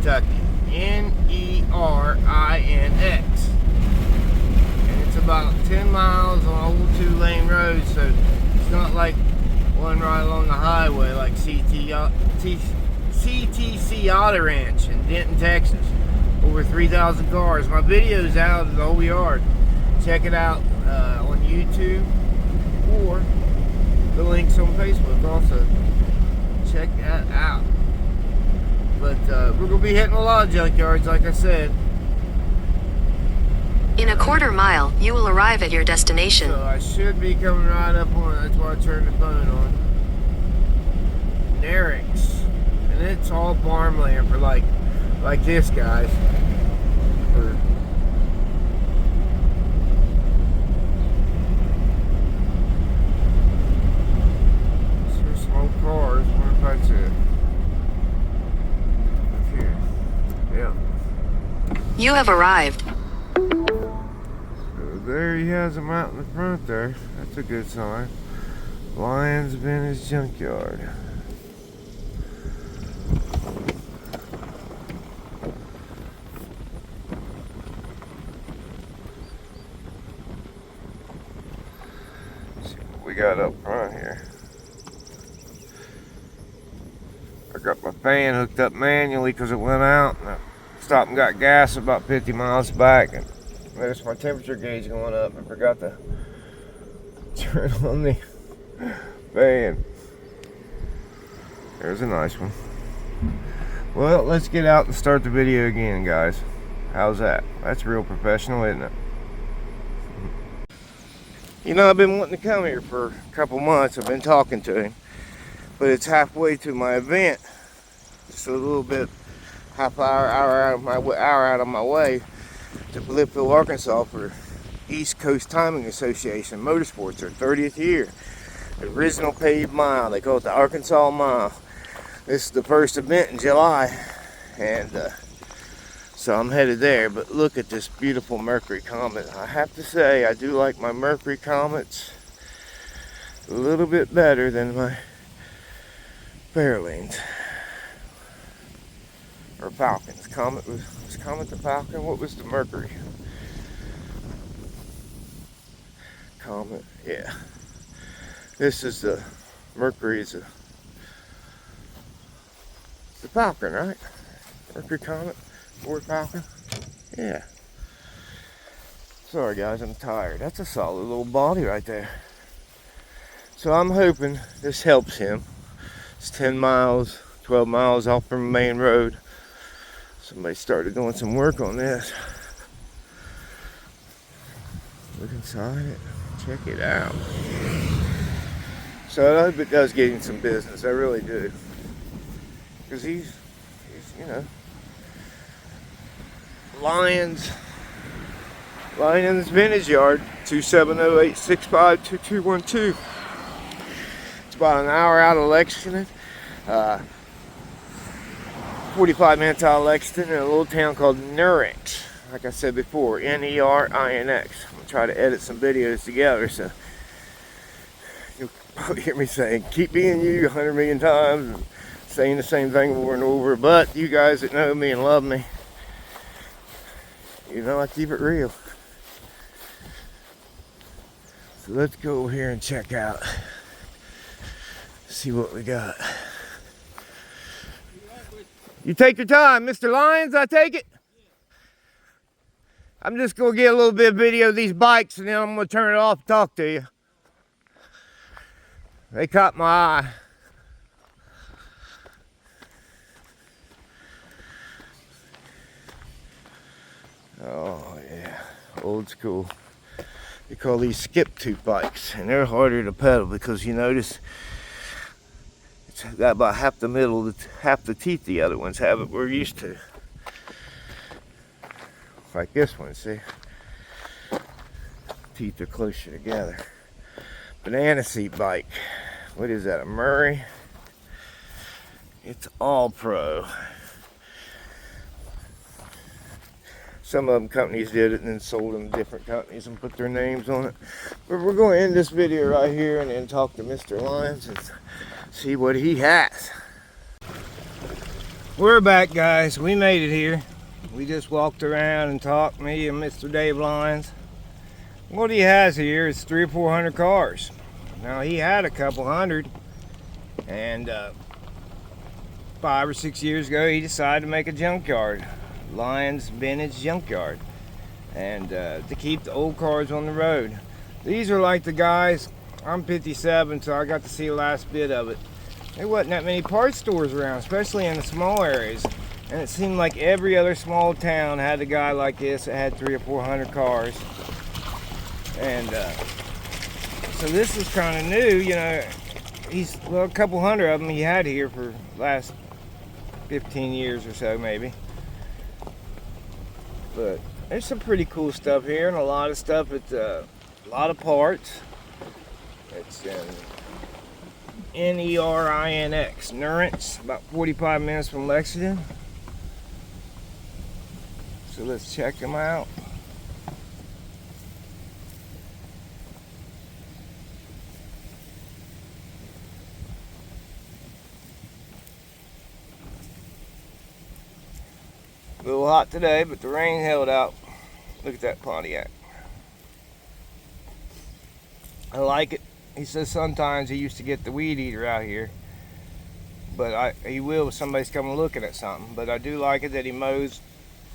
Kentucky. Nerinx. And it's about 10 miles on old 2-lane road, so it's not like one right along the highway like CTC Auto Ranch in Denton, Texas. Over 3,000 cars. My video's out of the whole yard. Check it out on YouTube, or the links on Facebook also. Check that out. But we're going to be hitting a lot of junkyards, like I said. In a quarter mile, you will arrive at your destination. So I should be coming right up on it. That's why I turned the phone on. Nerinx. And it's all farmland for like this, guys. Some small cars. I wonder if that's it. Here. Yeah. You have arrived. So there he has them out in the front there. That's a good sign. Lyons been his junkyard. We got up front here. I got my fan hooked up manually because it went out, and I stopped and got gas about 50 miles back, and noticed my temperature gauge going up. I forgot to turn on the fan. There's a nice one. Well, let's get out and start the video again, guys. How's that? That's real professional, isn't it? You know, I've been wanting to come here for a couple months. I've been talking to him, but it's halfway to my event. Just a little bit, hour out of my way to Blytheville, Arkansas for East Coast Timing Association Motorsports, their 30th year. The original paved mile. They call it the Arkansas Mile. This is the first event in July, and so I'm headed there. But look at this beautiful Mercury Comet. I have to say, I do like my Mercury Comets a little bit better than my Fairlanes or Falcons. Comet was Comet the Falcon? What was the Mercury? Comet, yeah. This is the Mercury, is the Falcon, right? Mercury Comet, Ford Falcon. Yeah. Sorry guys, I'm tired. That's a solid little body right there. So I'm hoping this helps him. It's 10 miles, 12 miles off from the main road. Somebody started doing some work on this. Look inside it. Check it out. So I hope it does get him some business. I really do. Because he's you know, Lyons Vintage Yard, 270-865-2212. It's about an hour out of Lexington. 45 minutes out of Lexington, in a little town called Nerinx. Like I said before, Nerinx. I'm going to try to edit some videos together, so you'll probably hear me saying, keep being you 100 million times, and saying the same thing over and over. But you guys that know me and love me, you know I keep it real. So let's go over here and check out, see what we got. You take your time, Mr. Lyons, I take it? I'm just going to get a little bit of video of these bikes, and then I'm going to turn it off and talk to you. They caught my eye. Oh yeah, old school. They call these skip tooth bikes, and they're harder to pedal because you notice it's got about half the middle, half the teeth the other ones have. It we're used to. Like this one, see? Teeth are closer together. Banana seat bike. What is that, a Murray? It's all pro. Some of them companies did it and then sold them to different companies and put their names on it. But we're going to end this video right here and then talk to Mr. Lyons and see what he has. We're back, guys. We made it here. We just walked around and talked, me and Mr. Dave Lyons. What he has here is 300 or 400 cars. Now, he had a couple hundred, and 5 or 6 years ago, he decided to make a junkyard, Lyons Vintage Junkyard, and to keep the old cars on the road. These are like the guys. I'm 57, so I got to see the last bit of it. There wasn't that many parts stores around, especially in the small areas. And it seemed like every other small town had a guy like this that had 300 or 400 cars. And so this was kind of new, you know. A couple hundred of them he had here for the last 15 years or so, maybe. But there's some pretty cool stuff here, and a lot of stuff. It's a lot of parts. It's in Nerinx, Nerinx, about 45 minutes from Lexington. So let's check them out. A little hot today, but the rain held out. Look at that Pontiac. I like it. He says sometimes he used to get the weed eater out here, but he will if somebody's coming looking at something. But I do like it that he mows.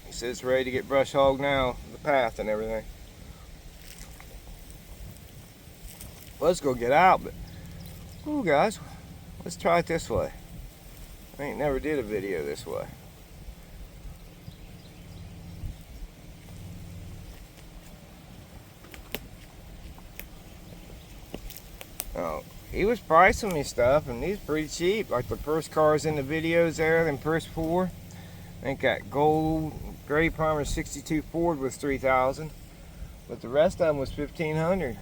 He says it's ready to get brush hogged now, the path and everything. Let's go get out, but ooh, guys, let's try it this way. I ain't never did a video this way. Oh, he was pricing me stuff, and these pretty cheap. Like the first cars in the videos there, them first 4. I think that gold gray primer 62 Ford was $3,000, but the rest of them was $1,500.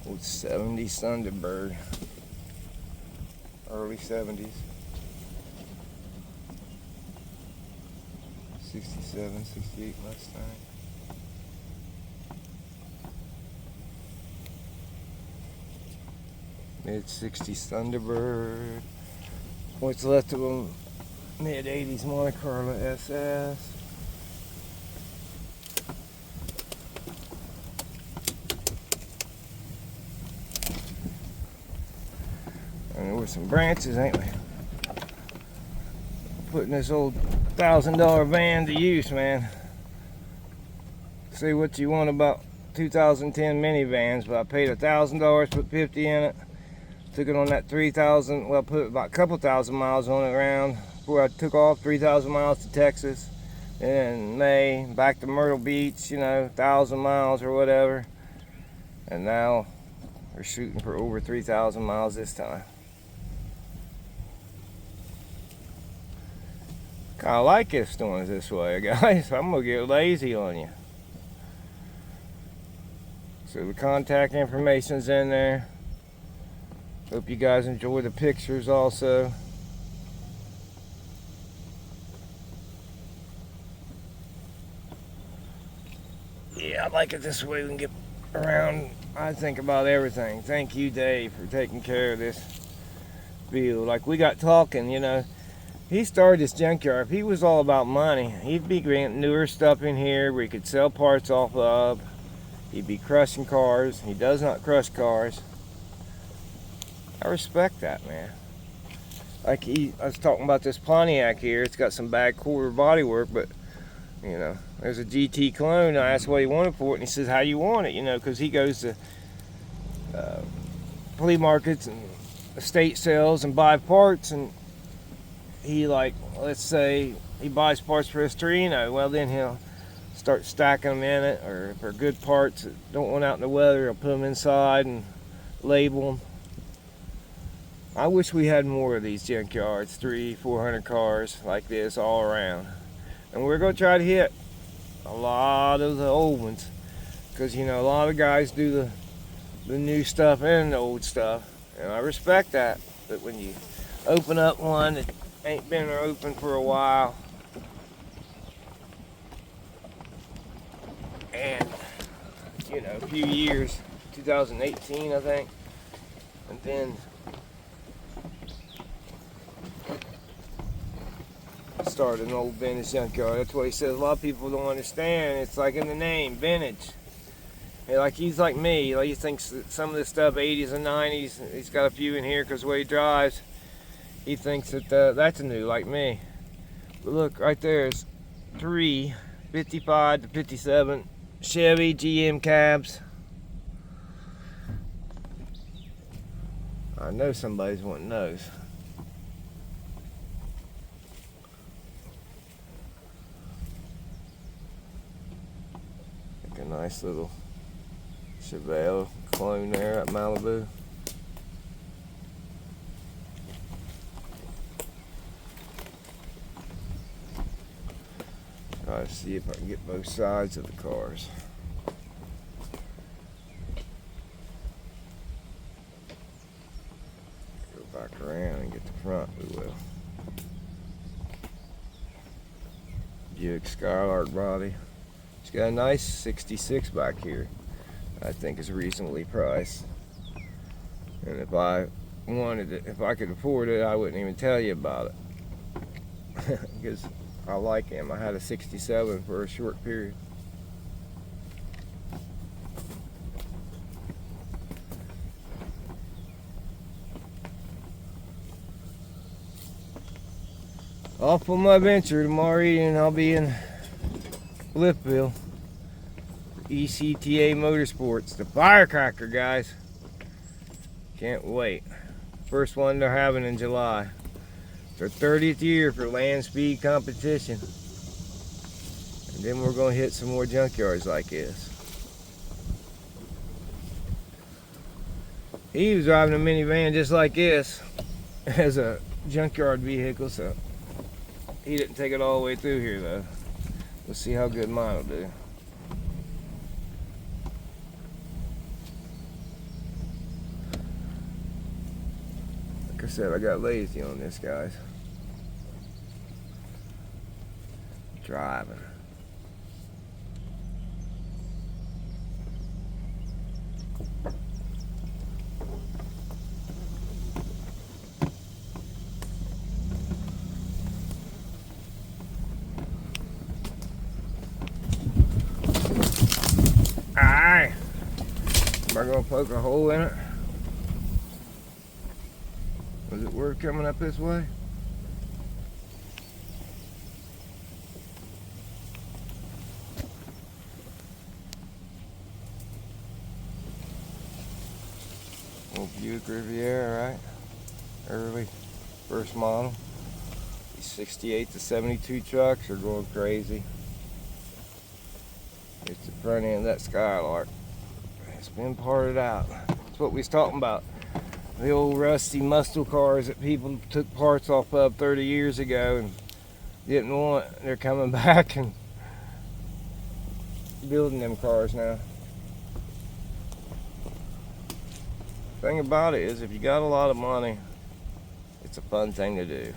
Old 70 Thunderbird. Early 70s. 67, 68 Mustang. Mid 60s Thunderbird. What's left of them? Mid 80s Monte Carlo SS. And there were some branches, ain't we? Putting this old $1,000 van to use, man. Say what you want about 2010 minivans, but I paid $1,000, put 50 in it. Took it on that 3,000, well, put about a couple thousand miles on it around before I took off, 3,000 miles to Texas. In May, back to Myrtle Beach, you know, 1,000 miles or whatever. And now we're shooting for over 3,000 miles this time. I like this doing it this way, guys. I'm gonna get lazy on you. So the contact information's in there. Hope you guys enjoy the pictures also. Yeah, I like it this way. We can get around. I think about everything. Thank you, Dave, for taking care of this field. Like we got talking, you know. He started this junkyard. If he was all about money, he'd be getting newer stuff in here where he could sell parts off of. He'd be crushing cars. He does not crush cars. I respect that, man. Like I was talking about this Pontiac here. It's got some bad quarter body work, but you know, there's a GT clone. I asked what he wanted for it, and he says, "How you want it?" You know, because he goes to flea markets and estate sales and buy parts, and he, like, let's say he buys parts for his Torino. Well, then he'll start stacking them in it, or if they're good parts that don't want out in the weather, he'll put them inside and label them. I wish we had more of these junkyards, 300-400 cars like this all around. And we're going to try to hit a lot of the old ones, because, you know, a lot of guys do the new stuff and the old stuff, and I respect that. But when you open up one that ain't been open for a while, you know, a few years, 2018 I think, and then started an old vintage junkyard. That's what he says. A lot of people don't understand. It's like in the name, vintage. And like he's like me. Like he thinks that some of this stuff 80s and 90s. He's got a few in here because the way he drives, he thinks that that's new, like me. But look, right there is 3 55 to 57 Chevy GM cabs. I know somebody's wanting those. A nice little Chevelle clone there at Malibu. Try to see if I can get both sides of the cars. Go back around and get the front, we will. Buick Skylark body. It's got a nice 66 back here. I think is reasonably priced. And if I wanted it, if I could afford it, I wouldn't even tell you about it. Because I like him. I had a 67 for a short period. Off on my venture tomorrow evening. I'll be in Blytheville. ECTA Motorsports, the firecracker, guys. Can't wait. First one they're having in July. It's their 30th year for land speed competition. And then we're going to hit some more junkyards like this. He was driving a minivan just like this as a junkyard vehicle, so he didn't take it all the way through here though. We'll see how good mine will do. Like I said, I got lazy on this, guys. Driving. Aye. Am I gonna poke a hole in it? Was it worth coming up this way? Old Buick Riviera, right? Early, first model. These 68 to 72 trucks are going crazy. It's the front end of that Skylark. It's been parted out. That's what we was talking about. The old rusty muscle cars that people took parts off of 30 years ago and didn't want. They're coming back and building them cars now. Thing about it is, if you got a lot of money, it's a fun thing to do.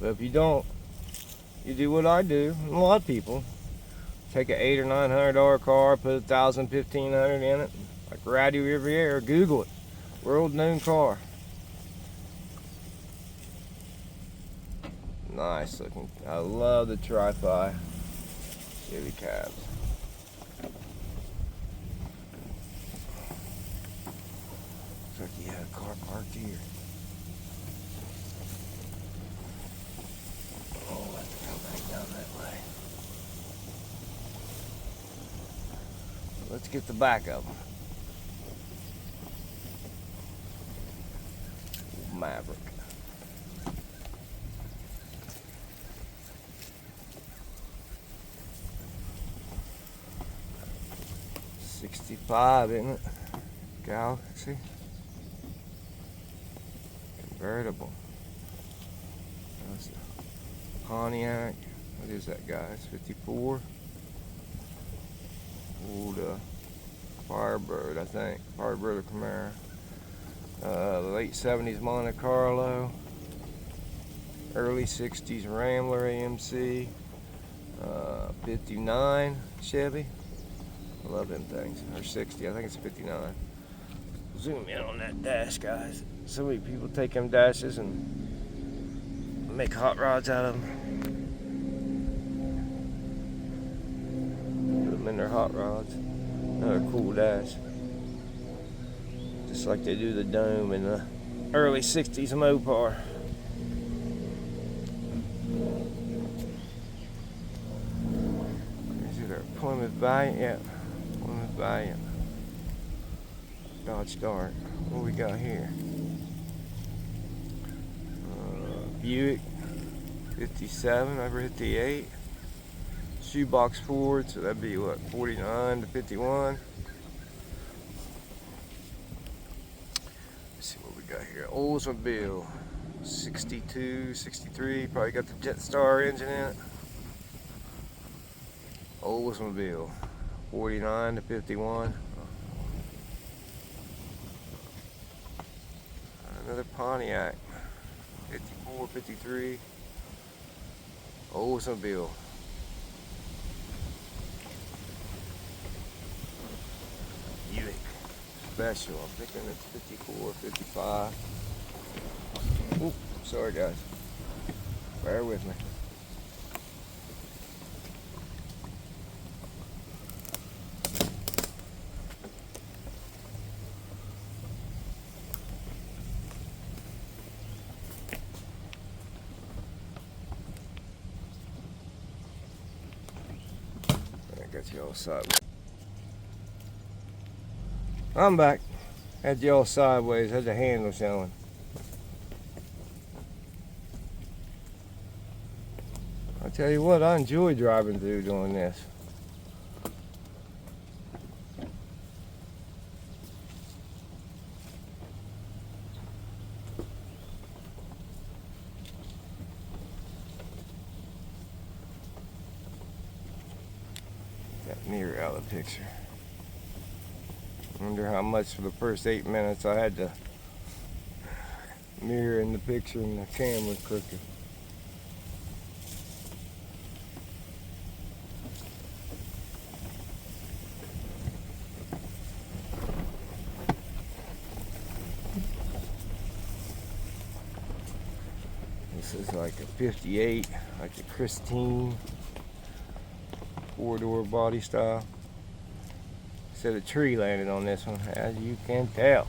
But if you don't, you do what I do, and a lot of people. Take an $800 or $900 car, put $1,000, $1,500 in it, like Rowdy Riviera. Google it. World known car. Nice looking. I love the Tri-Fi Chevy cabs. Looks like you had a car parked here. Oh, let's go back down that way. Let's get the back of them. Maverick. '65, isn't it? Galaxy. Convertible. That's a Pontiac. What is that, guys? 54. Old Firebird, I think. Firebird or Camaro. The late 70s Monte Carlo. Early 60s Rambler AMC. 59 Chevy. I love them things. Or 60, I think it's 59. Zoom in on that dash, guys. So many people take them dashes and make hot rods out of them. Put them in their hot rods. Another cool dash. Just like they do the Dome in the early 60s Mopar. Is it a Plymouth Valiant? Yeah, Plymouth Valiant. Dodge Dart. What we got here? Buick 57 over 58. Shoebox Ford, so that'd be what, 49 to 51. Let's see what we got here. Oldsmobile 62, 63. Probably got the Jetstar engine in it. Oldsmobile 49 to 51. Another Pontiac 54, 53. Oldsmobile. Buick Special. I'm thinking it's 54, 55. Oop, sorry guys. Bear with me. Got you all sideways. I'm back. Had you all sideways. Had the handle showing. I tell you what, I enjoy driving through doing this. Mirror out of the picture. Wonder how much for the first 8 minutes I had to mirror in the picture and the camera crooked. This is like a 58, like a Christine. 4-door body style. Said a tree landed on this one, as you can tell.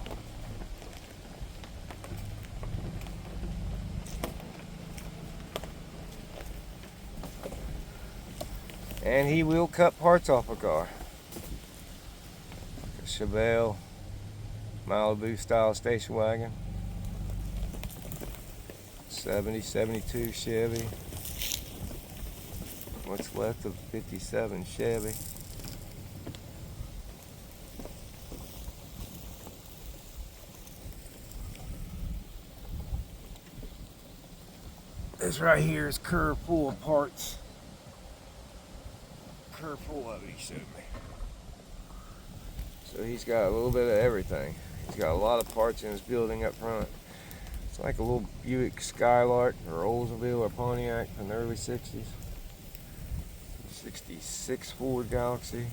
And he will cut parts off a car. Like a Chevelle Malibu style station wagon. 70, 72 Chevy. What's left of 57 Chevy. This right here is curve full of parts. Curve full of it, he showed me. So he's got a little bit of everything. He's got a lot of parts in his building up front. It's like a little Buick Skylark or Oldsmobile or Pontiac from the early 60s. 66 Ford Galaxy.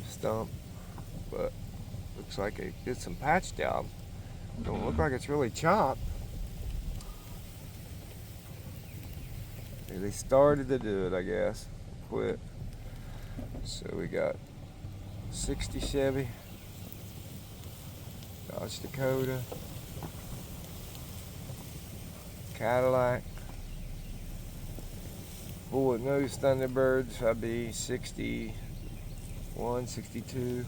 Stump, but looks like it did some patch job. Don't look like it's really chopped. They started to do it, I guess. Quit. So we got 60 Chevy, Dodge Dakota, Cadillac, bullet nose Thunderbirds. That'd be 61, 62,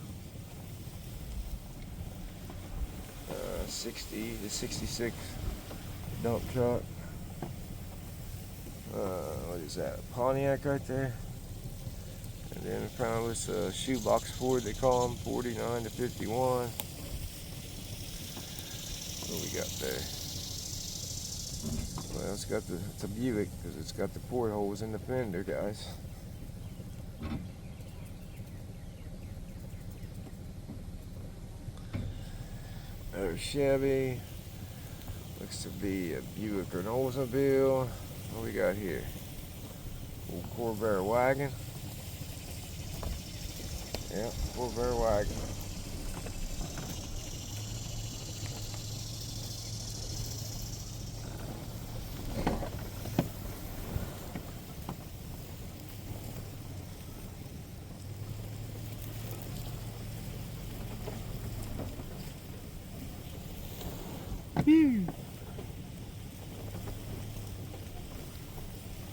60 to 66 dump truck. What is that? A Pontiac right there. And then in front of us a shoebox Ford, they call them, 49 to 51. What we got there? Well, it's a Buick because it's got the portholes in the fender, guys. Another Chevy. Looks to be a Buick or an Oldsmobile. What we got here? Old Corvair wagon. Yeah, 4-bear wagon.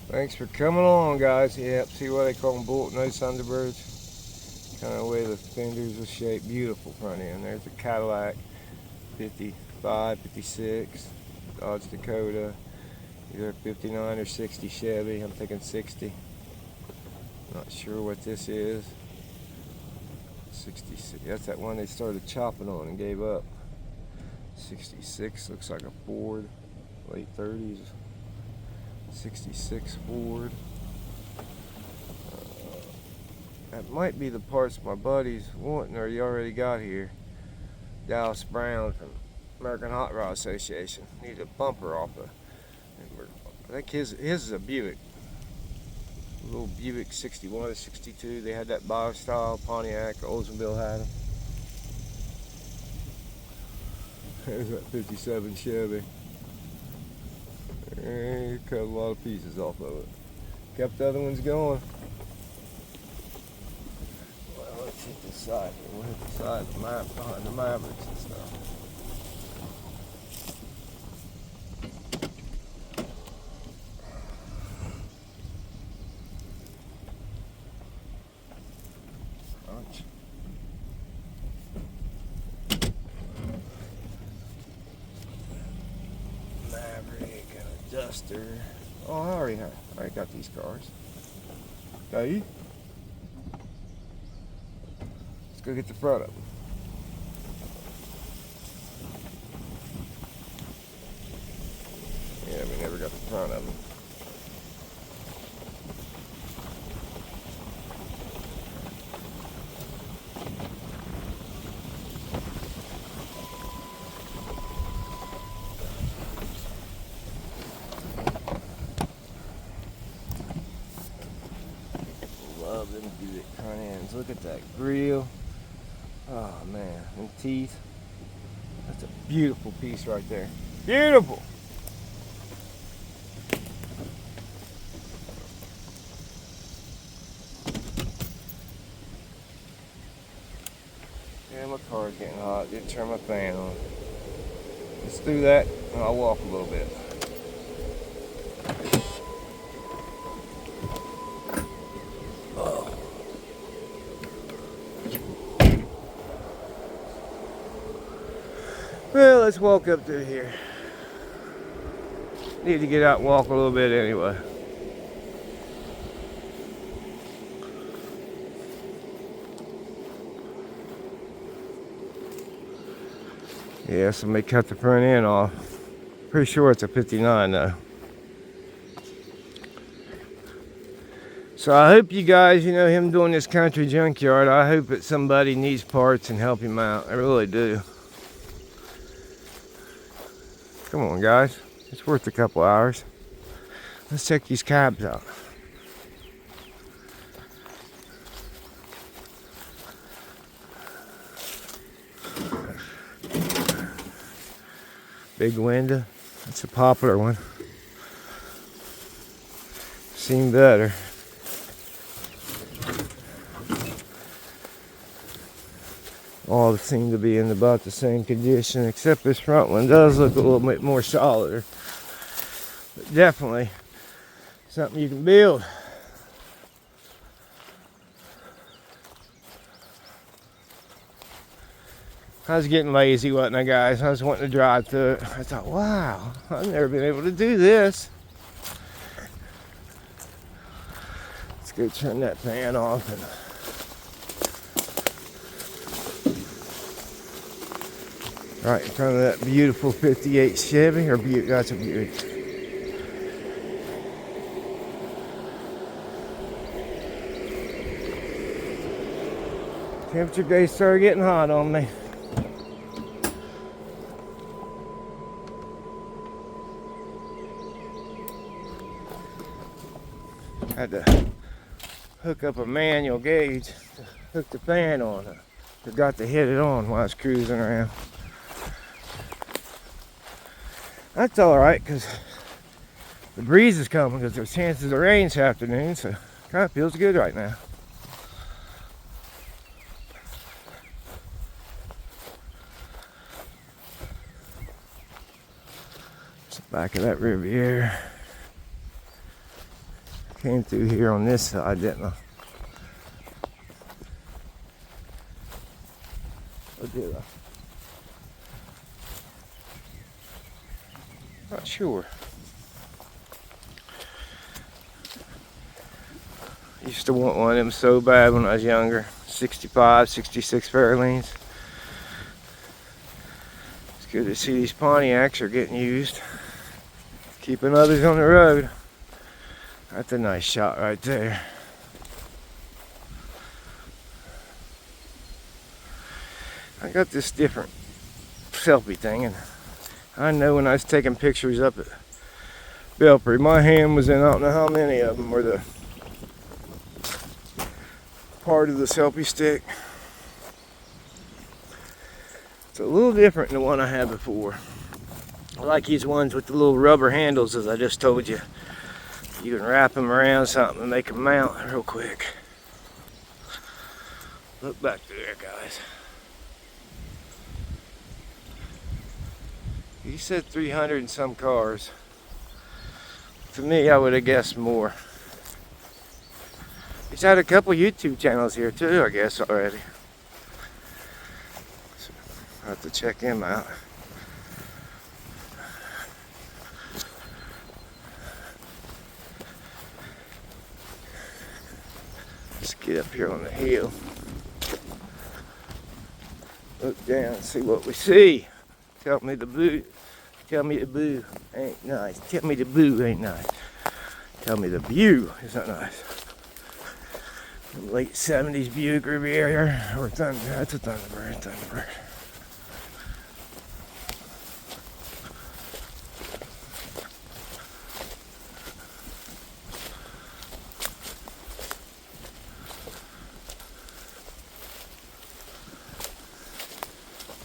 Thanks for coming along, guys. Yep, see why they call them bullet-nosed Thunderbirds? Kind of the way the fenders are shaped. Beautiful front end. There's a Cadillac 55, 56, Dodge Dakota, either 59 or 60 Chevy. I'm thinking 60. Not sure what this is. 66. That's that one they started chopping on and gave up. 66 looks like a Ford, late 30s. 66 Ford. That might be the parts my buddy's wanting, or he already got here. Dallas Brown from American Hot Rod Association. Need a bumper off of. I think his is a Buick. A little Buick 61 or 62. They had that bio style Pontiac. Oldsmobile had them. There's that 57 Chevy. And cut a lot of pieces off of it. Kept the other ones going. Well, let's hit this side here. We'll hit the side behind the Mavericks and stuff. Duster. Oh, I already got these cars. Got you? Let's go get the front of them. Yeah, we never got the front of them. Love them Buick front ends. Look at that grill. Oh man, them teeth. That's a beautiful piece right there. Beautiful. Yeah, my car's getting hot. Didn't turn my fan on. Let's do that and I'll walk a little bit. Well, let's walk up through here. Need to get out and walk a little bit anyway. Yeah, somebody cut the front end off. Pretty sure it's a 59 though. So I hope you guys, you know, him doing this country junkyard, I hope that somebody needs parts and help him out. I really do. Come on, guys. It's worth a couple hours. Let's check these cabs out. Big window. That's a popular one. Seen better. All seem to be in about the same condition, except this front one does look a little bit more solid. But definitely something you can build. I was getting lazy, wasn't I, guys? I was wanting to drive through it. I thought, wow, I've never been able to do this. Let's go turn that fan off and right in front of that beautiful 58 Chevy, or Buick, that's a Buick. Temperature gauge started getting hot on me. Had to hook up a manual gauge to hook the fan on. I forgot to hit it on while I was cruising around. That's alright, because the breeze is coming, because there's chances of rain this afternoon, so kind of feels good right now. It's the back of that Riviera. Came through here on this side, didn't I? Or did I? Not sure. Used to want one of them so bad when I was younger. 65, 66 Fairlanes. It's good to see these Pontiacs are getting used. Keeping others on the road. That's a nice shot right there. I got this different selfie thing, and I know when I was taking pictures up at Belpre, my hand was in I don't know how many of them were the part of the selfie stick. It's a little different than the one I had before. I like these ones with the little rubber handles, as I just told you. You can wrap them around something and make them mount real quick. Look back there, guys. He said 300 and some cars. To me, I would have guessed more. He's had a couple YouTube channels here too, I guess, already. So I'll have to check him out. Let's get up here on the hill. Look down and see what we see. Tell me the boo. Tell me the boo ain't nice. Tell me the boo ain't nice. Tell me the view is not nice. The late 70s Buick Riviera or Thunder. That's a Thunderbird. Thunderbird.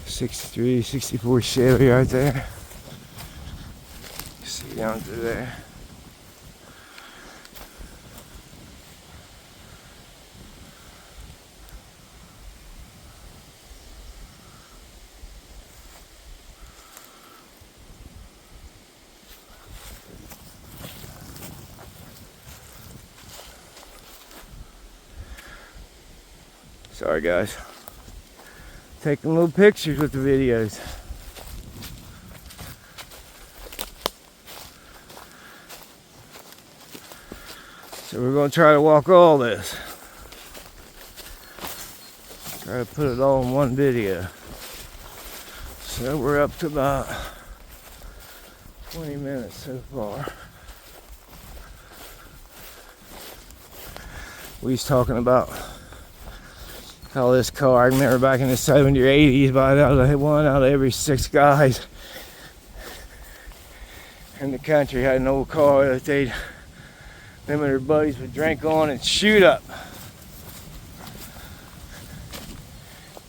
'63, '64 Chevy right there. You see down through there. Sorry guys. Taking little pictures with the videos. So we're going to try to walk all this. Try to put it all in one video. So we're up to about 20 minutes so far. We was talking about how this car, I remember back in the 70s or 80s, about one out of every 6 guys in the country had an old car that them and their buddies would drink on and shoot up.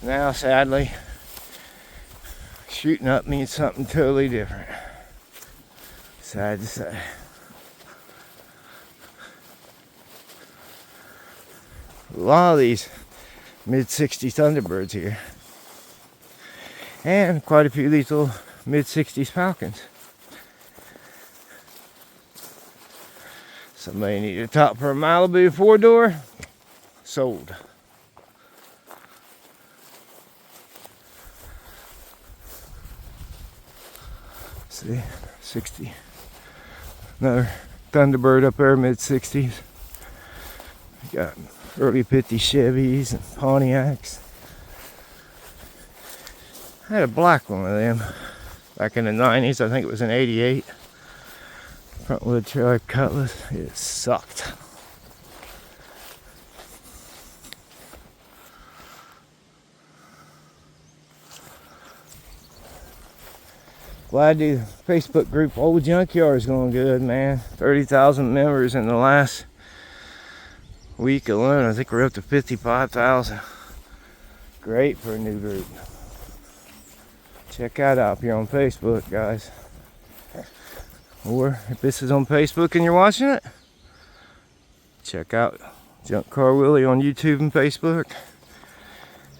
Now, sadly, shooting up means something totally different. Sad to say. A lot of these mid-60s Thunderbirds here. And quite a few of these little mid-60s Falcons. Somebody needed a top for a Malibu 4-door. Sold. See, 60. Another Thunderbird up there, mid-60s. We got early 50 Chevys and Pontiacs. I had a black one of them back in the 90s. I think it was an 88. Front wheel drive Cutlass. It sucked. Glad the Facebook group Old Junkyard is going good, man. 30,000 members in the last week alone, I think we're up to 55,000. Great for a new group. Check that out if you're on Facebook, guys. Or if this is on Facebook and you're watching it, check out Junkyard Willie on YouTube and Facebook.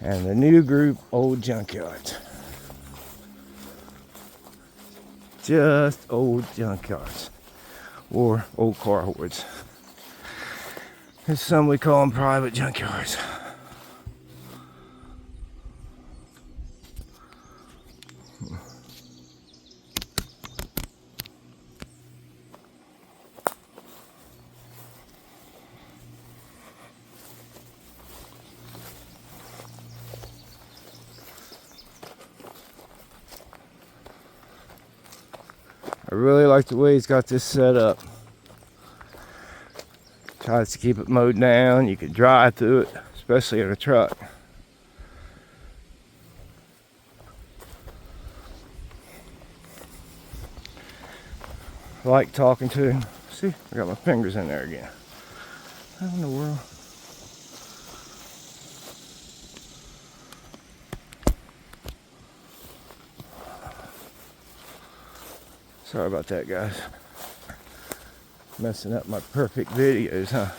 And the new group, Old Junkyards. Just old junkyards. Or old car hoards. As some we call them, private junkyards. I really like the way he's got this set up. Tries to keep it mowed down. You can drive through it, especially in a truck. I like talking to him. See, I got my fingers in there again. How in the world? Sorry about that, guys. Messing up my perfect videos, huh?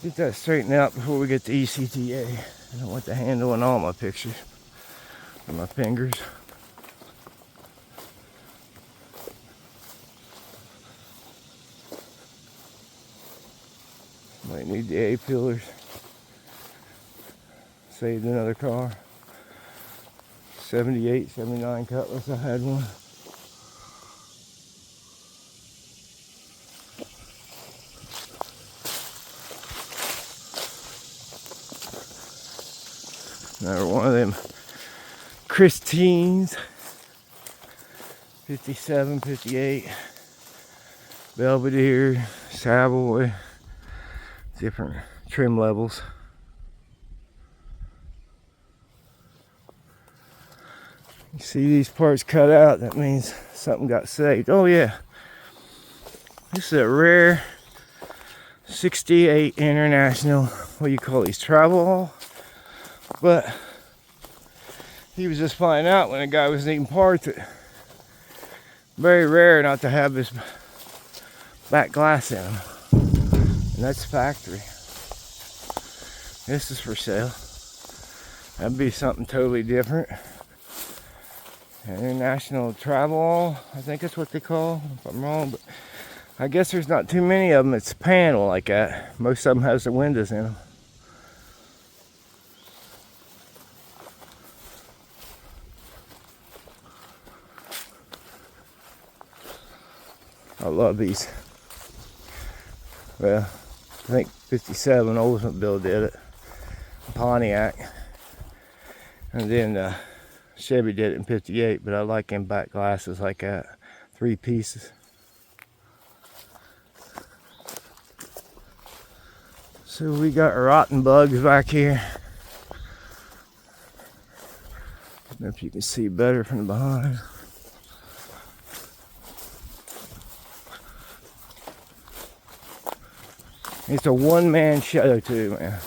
Get that straightened out before we get to ECTA. I don't want the handle in all my pictures. And my fingers. Might need the A-pillars. Saved another car. 78, 79 Cutlass, I had one. Another one of them Christines. 57, 58. Belvedere, Savoy. Different trim levels. You see these parts cut out, that means something got saved. Oh yeah, this is a rare 68 International, what do you call these, travel. But he was just finding out when a guy was needing parts that very rare not to have this back glass in them. And that's factory. This is for sale. That'd be something totally different. International travel, I think that's what they call, if I'm wrong, but I guess there's not too many of them. It's panel like that. Most of them has the windows in them. I love these. Well, I think 57 Oldsmobile did it. Pontiac. And then Chevy did it in 58, but I like them back glasses like that. 3 pieces. So we got rotten bugs back here. I don't know if you can see better from behind. It's a one-man show too, man.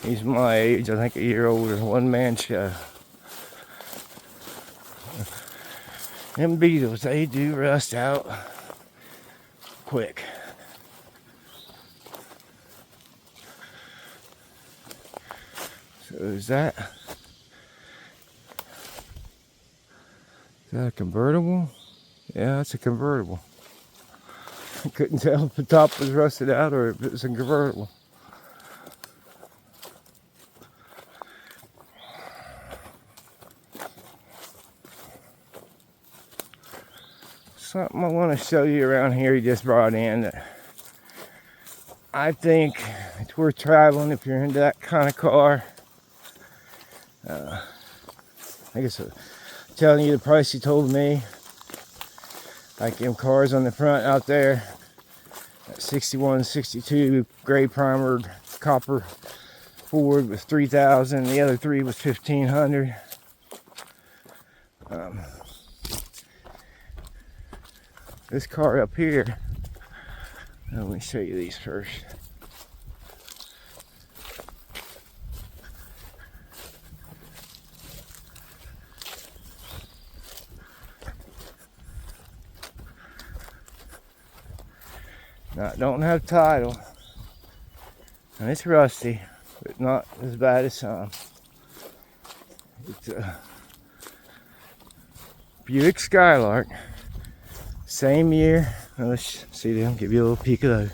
He's my age, I think a year older. One-man show. Them Beetles, they do rust out quick. So is that a convertible? Yeah, it's a convertible. I couldn't tell if the top was rusted out or if it was a convertible. Something I want to show you around here he just brought in that I think it's worth traveling if you're into that kind of car. I guess telling you the price he told me. Like them cars on the front out there. That 61, 62 gray primered copper Ford was $3,000. The other 3 was $1,500. This car up here Let me show you these first. Now, it don't have title, and it's rusty, but not as bad as some. It's a Buick Skylark, same year. Now let's see them, give you a little peek of those.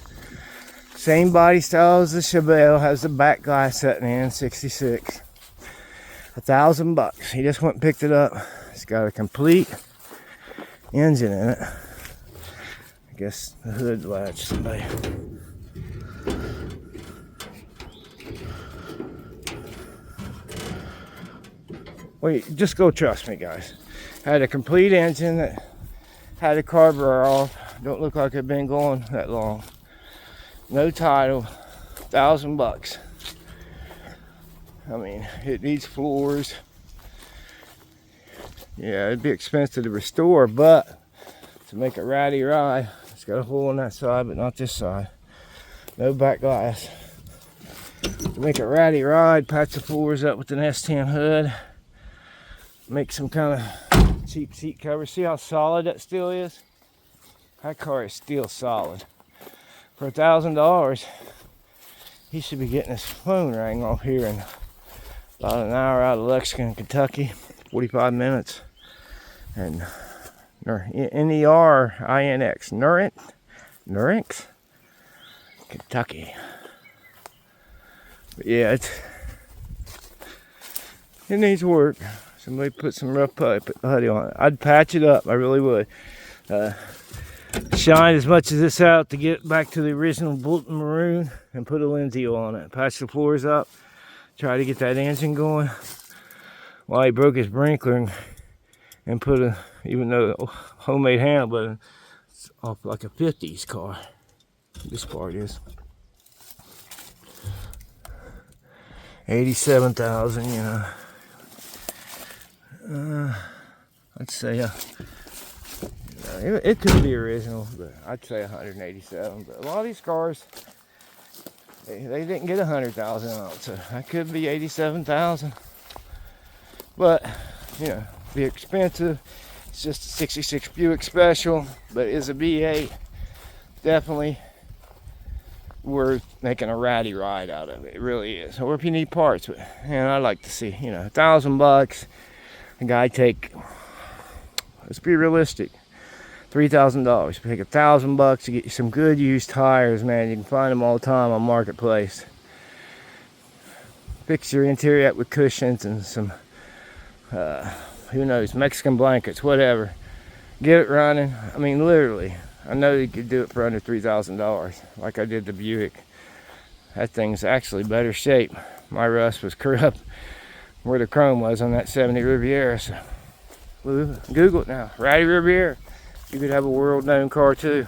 Same body style as the Chevelle, has the back glass setting in, 66. $1,000. He just went and picked it up. It's got a complete engine in it. I guess the hood latch somebody. Wait, just go trust me, guys. Had a complete engine that had a carburetor off. Don't look like it'd been going that long. No title. $1,000. I mean, it needs floors. Yeah, it'd be expensive to restore, but to make a ratty ride, it's got a hole on that side, but not this side. No back glass. To make a ratty ride, patch the floors up with an S10 hood. Make some kind of cheap seat cover. See how solid that steel is? That car is still solid. For $1,000, he should be getting his phone rang off here in about an hour out of Lexington, Kentucky. 45 minutes. And Nerinx. Nerinx? Kentucky. But yeah, it needs work. Somebody put some rough putty on it. I'd patch it up. I really would. Shine as much of this out to get back to the original Bulletin Maroon and put a Lindsay oil on it. Patch the floors up. Try to get that engine going. Well, he broke his sprinkler and put a, even though homemade handle, but it's off like a 50s car. This part is 87,000, you know. I'd say it could be original, but I'd say 187. But a lot of these cars, they didn't get 100,000 out, so that could be 87,000. But you know, be expensive. It's just a 66 Buick Special, but it is a V8. Definitely worth making a ratty ride out of it. It really is. Or if you need parts, but and I'd like to see, you know, $1,000. A guy take, let's be realistic, $3,000. Take $1,000 to get you some good used tires, man. You can find them all the time on Marketplace. Fix your interior up with cushions and some, who knows, Mexican blankets, whatever. Get it running. I mean, literally, I know you could do it for under $3,000, like I did the Buick. That thing's actually better shape. My rust was corrupt where the chrome was on that 70 Riviera. So Google it now. Ratty Riviera. You could have a world-known car too.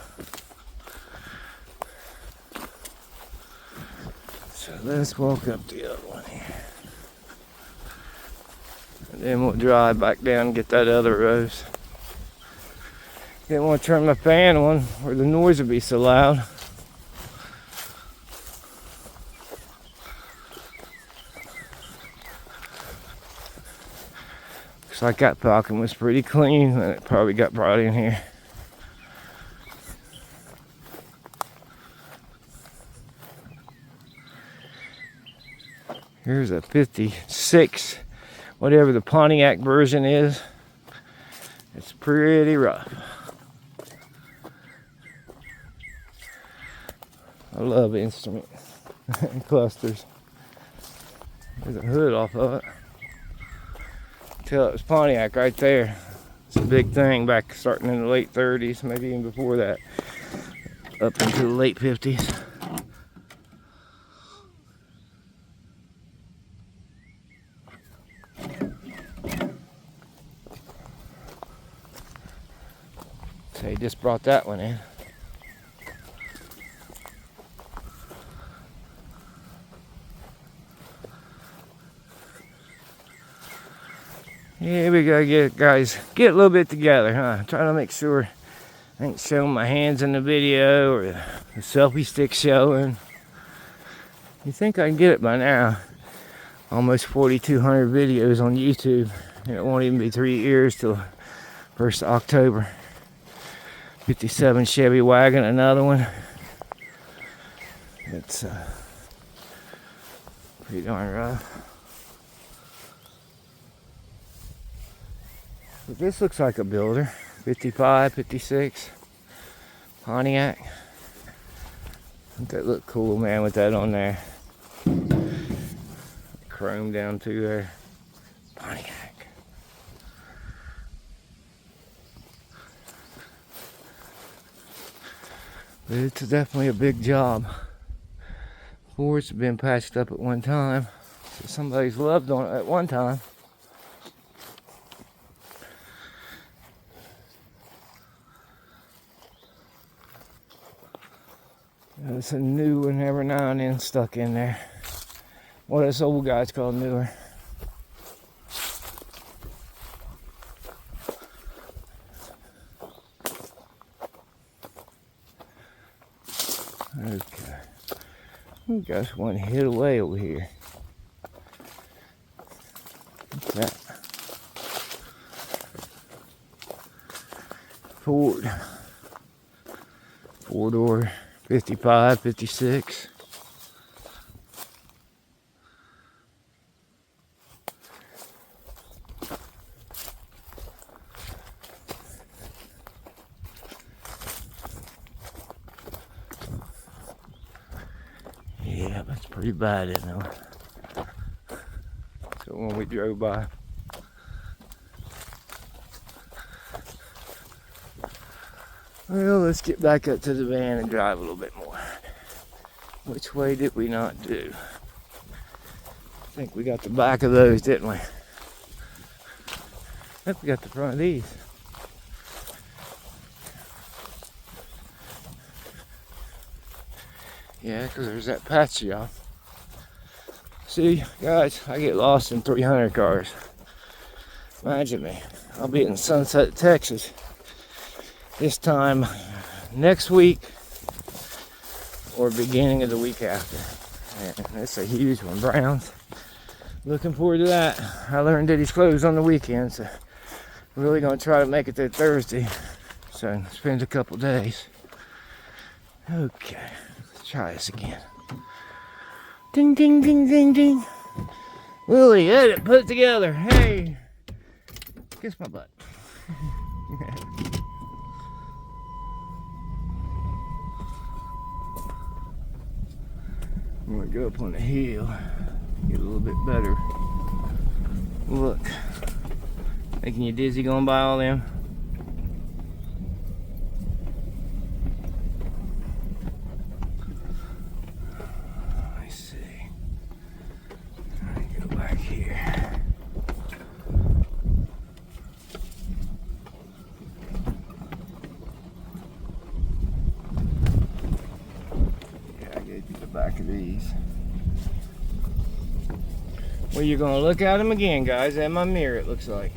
So let's walk up the other one here. And then we'll drive back down and get that other rose. Didn't want to turn my fan on or the noise would be so loud. Looks like that Falcon was pretty clean and it probably got brought in here. Here's a 56, whatever the Pontiac version is. It's pretty rough. I love instrument clusters. There's a hood off of it. Tell it was Pontiac right there. It's a big thing back starting in the late 30s, maybe even before that, up into the late 50s. So he just brought that one in. Yeah, we gotta get a little bit together, huh? Trying to make sure I ain't showing my hands in the video or the selfie stick showing. You think I can get it by now. Almost 4,200 videos on YouTube, and it won't even be 3 years till 1st of October. 57 Chevy wagon, another one. It's pretty darn rough. But this looks like a builder. 55, 56 Pontiac. Doesn't that look cool, man, with that on there? Chrome down through there. Pontiac. But it's definitely a big job. Fords have been patched up at one time. So somebody's loved on it at one time. There's a new one every now and then stuck in there. Well, this old guy's called newer. Okay. We got one hid away over here. What's that? Ford. 4-door, 55, 56. Yeah, that's pretty bad, isn't it? So when we drove by. Well, let's get back up to the van and drive a little bit more. Which way did we not do? I think we got the back of those, didn't we? I think we got the front of these. Yeah, because there's that patch off. See, guys, I get lost in 300 cars. Imagine me. I'll be in Sunset, Texas this time next week or beginning of the week after. And it's a huge one. Browns. Looking forward to that. I learned that he's closed on the weekend, so we're really going to try to make it there Thursday. So spend a couple days. Okay. Try this again. Ding, ding, ding, ding, ding. Willie, edit, put it together. Hey, kiss my butt. I'm gonna go up on the hill, get a little bit better look. Making you dizzy going by all them? Back of these. Well, you're gonna look at them again, guys. At my mirror, it looks like.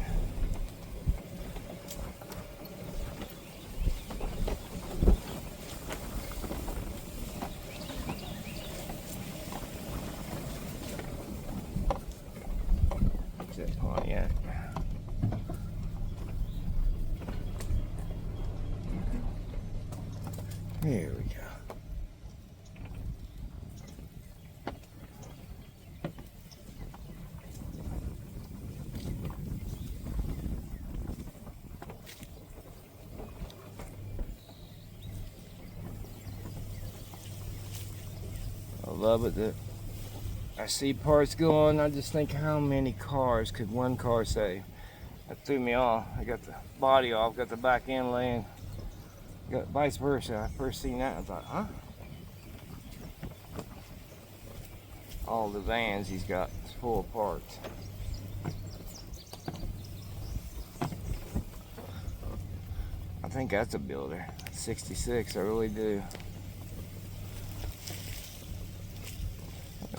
What's that Pontiac? Here we go. I love it that I see parts go on. I just think, how many cars could one car save? That threw me off. I got the body off, got the back end laying, got vice versa. I first seen that, I thought, huh? All the vans he's got is full of parts. I think that's a builder. 66, I really do.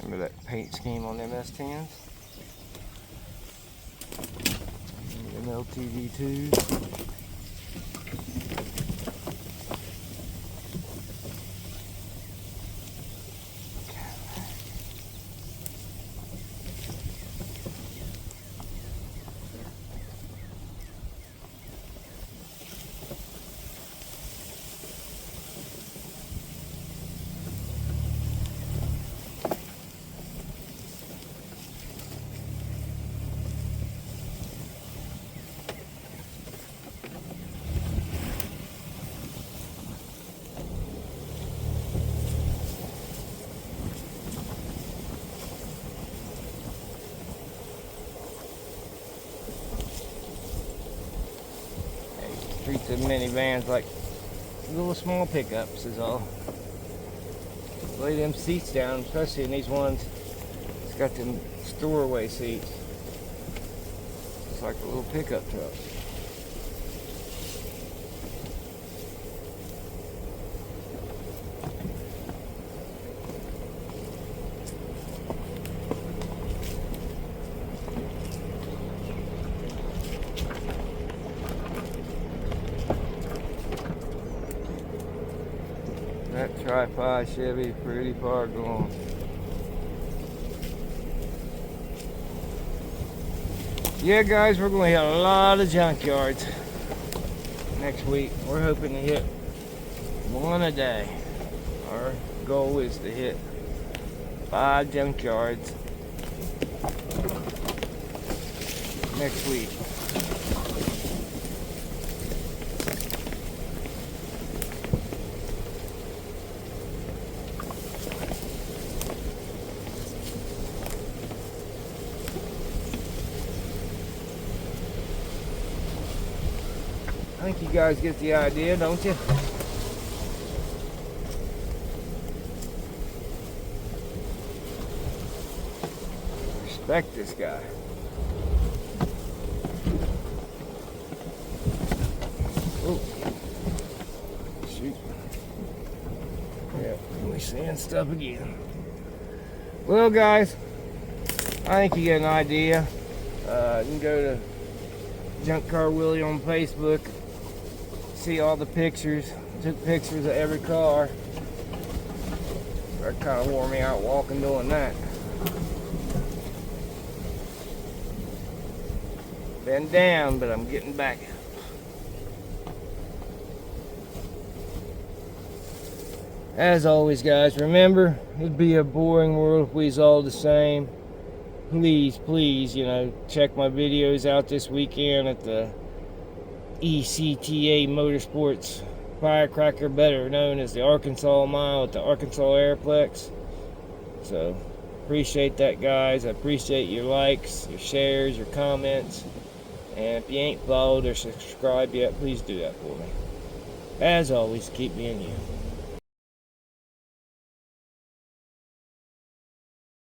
Remember that paint scheme on them S10s? Them LTV2s. to minivans like little small pickups is all. Lay them seats down, especially in these ones. It's got them storeway seats. It's like a little pickup truck. That tripod Chevy pretty far gone. Yeah, guys, we're going to hit a lot of junkyards next week. We're hoping to hit one a day. Our goal is to hit 5 junkyards next week. I think you guys get the idea, don't you? Respect this guy. Oh, shoot. Yeah, we're seeing stuff again. Well, guys, I think you get an idea. You can go to Junk Car Willie on Facebook. See all the pictures. I took pictures of every car. That kind of wore me out walking doing that. Been down, but I'm getting back. As always, guys, remember, it'd be a boring world if we was all the same. Please, you know, check my videos out this weekend at the ECTA Motorsports Firecracker, better known as the Arkansas Mile at the Arkansas Airplex. So, appreciate that, guys. I appreciate your likes, your shares, your comments. And if you ain't followed or subscribed yet, please do that for me. As always, keep being you.